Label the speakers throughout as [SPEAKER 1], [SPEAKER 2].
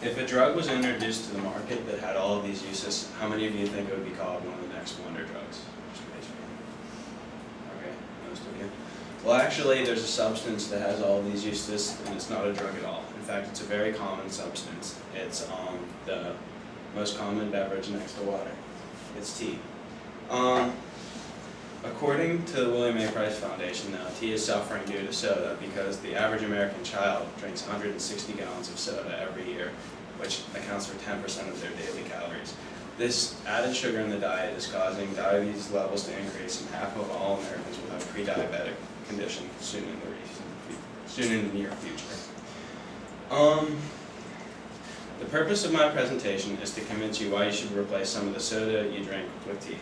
[SPEAKER 1] If a drug was introduced to the market that had all of these uses, how many of you think it would be called one of the next wonder drugs? Okay, most of you. Well, actually, there's a substance that has all of these uses, and it's not a drug at all. In fact, it's a very common substance. It's the most common beverage next to water. It's tea. According to the William A. Price Foundation, now, tea is suffering due to soda because the average American child drinks 160 gallons of soda every year, which accounts for 10% of their daily calories. This added sugar in the diet is causing diabetes levels to increase, and half of all Americans will have pre-diabetic condition soon in the near future. The purpose of my presentation is to convince you why you should replace some of the soda you drink with tea.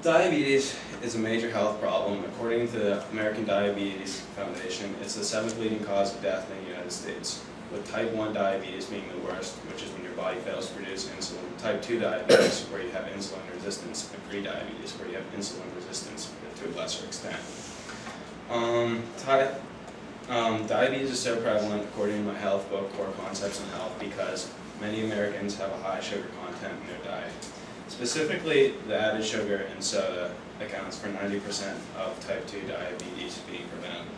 [SPEAKER 1] Diabetes is a major health problem. According to the American Diabetes Foundation, it's the 7th leading cause of death in the United States, with type 1 diabetes being the worst, which is when your body fails to produce insulin, type 2 diabetes, where you have insulin resistance, and pre-diabetes, where you have insulin resistance to a lesser extent. Diabetes is so prevalent, according to my health book, Core Concepts in Health, because many Americans have a high sugar content in their diet. Specifically, the added sugar in soda accounts for 90% of type 2 diabetes being preventable.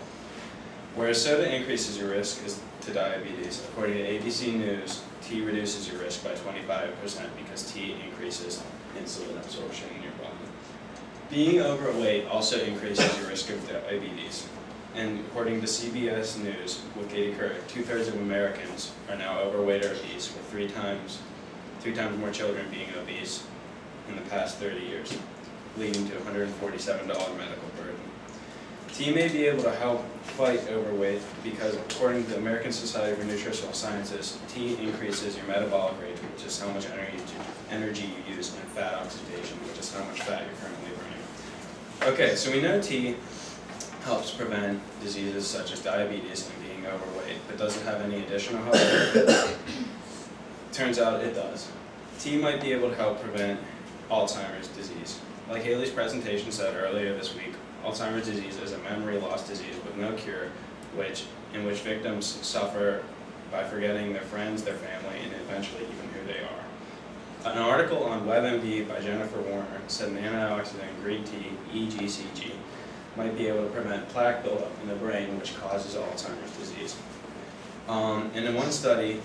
[SPEAKER 1] Whereas soda increases your risk to diabetes, according to ABC News, tea reduces your risk by 25% because tea increases insulin absorption in your body. Being overweight also increases your risk of diabetes. And according to CBS News, with Katie Couric, 2/3 of Americans are now overweight or obese, with three times more children being obese in the past 30 years, leading to $147 medical burden. Tea may be able to help fight overweight because, according to the American Society for Nutritional Sciences, tea increases your metabolic rate, which is how much energy you use, and fat oxidation, which is how much fat you're currently burning. Okay, so we know tea helps prevent diseases such as diabetes and being overweight, but does it have any additional health benefits? Turns out it does. Tea might be able to help prevent Alzheimer's disease. Like Haley's presentation said earlier this week, Alzheimer's disease is a memory loss disease with no cure, in which victims suffer by forgetting their friends, their family, and eventually even who they are. An article on WebMD by Jennifer Warner said an antioxidant green tea, EGCG, might be able to prevent plaque buildup in the brain, which causes Alzheimer's disease. And in one study,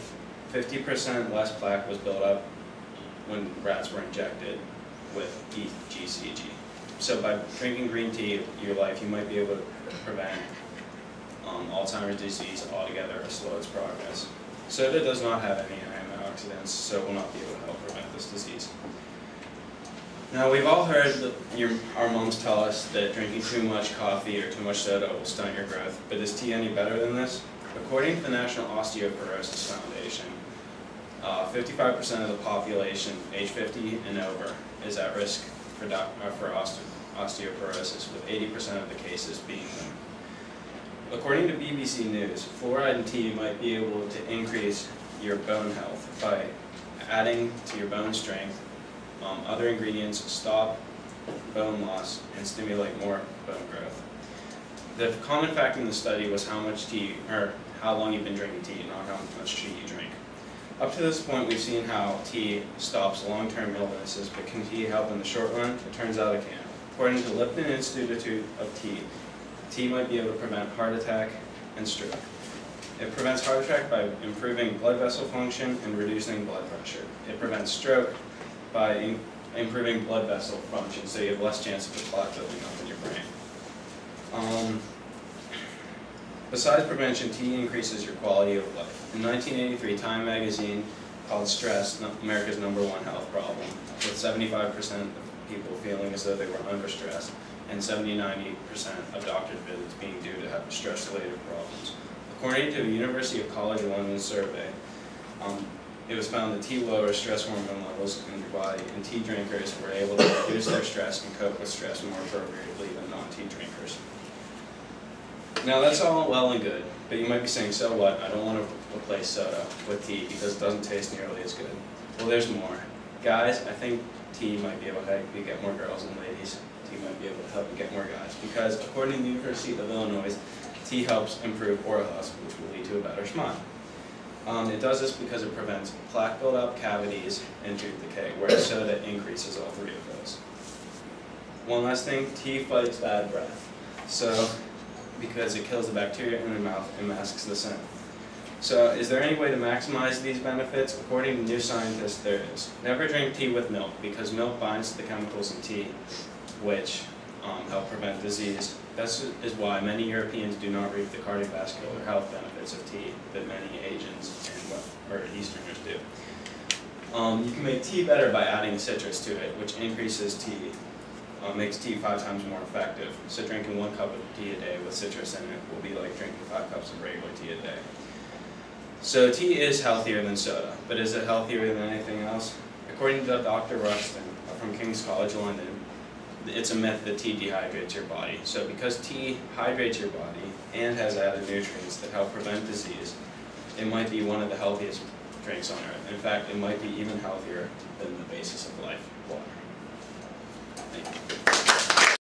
[SPEAKER 1] 50% less plaque was built up when rats were injected with EGCG. So by drinking green tea your life, you might be able to prevent Alzheimer's disease altogether or slow its progress. Soda does not have any antioxidants, so it will not be able to help prevent this disease. Now, we've all heard our moms tell us that drinking too much coffee or too much soda will stunt your growth, but is tea any better than this? According to the National Osteoporosis Foundation, 55% of the population, age 50 and over, is at risk for osteoporosis, with 80% of the cases being women. According to BBC News, fluoride in tea might be able to increase your bone health by adding to your bone strength. Other ingredients stop bone loss and stimulate more bone growth. The common fact in the study was how much tea, or how long you've been drinking tea, not how much tea you drink. Up to this point, we've seen how tea stops long-term illnesses, but can tea help in the short run? It turns out it can. According to Lipton Institute of Tea, tea might be able to prevent heart attack and stroke. It prevents heart attack by improving blood vessel function and reducing blood pressure. It prevents stroke by improving blood vessel function, so you have less chance of a clot building up in your brain. Besides prevention, tea increases your quality of life. In 1983, Time magazine called stress America's #1 health problem, with 75% of people feeling as though they were under stress, and 70–90% of doctor's visits being due to stress-related problems. According to a University of College London survey, it was found that tea lowers stress hormone levels in your body, and tea drinkers were able to reduce their stress and cope with stress more appropriately than non-tea drinkers. Now that's all well and good, but you might be saying, so what? I don't want to replace soda with tea because it doesn't taste nearly as good. Well, there's more. Guys, I think tea might be able to help you get more girls, and ladies, tea might be able to help you get more guys, because according to the University of Illinois, tea helps improve oral health, which will lead to a better smile. It does this because it prevents plaque buildup, cavities, and tooth decay, whereas soda increases all three of those. One last thing, tea fights bad breath. So, because it kills the bacteria in the mouth and masks the scent. So, is there any way to maximize these benefits? According to New Scientist, there is. Never drink tea with milk, because milk binds to the chemicals in tea, which help prevent disease. This is why many Europeans do not reap the cardiovascular health benefits of tea that many Asians or Easterners do. You can make tea better by adding citrus to it, which increases tea, makes tea 5 times more effective. So drinking 1 cup of tea a day with citrus in it will be like drinking 5 cups of regular tea a day. So tea is healthier than soda, but is it healthier than anything else? According to Dr. Rushton from King's College London, it's a myth that tea dehydrates your body. So because tea hydrates your body and has added nutrients that help prevent disease, it might be one of the healthiest drinks on earth. In fact, it might be even healthier than the basis of life, water.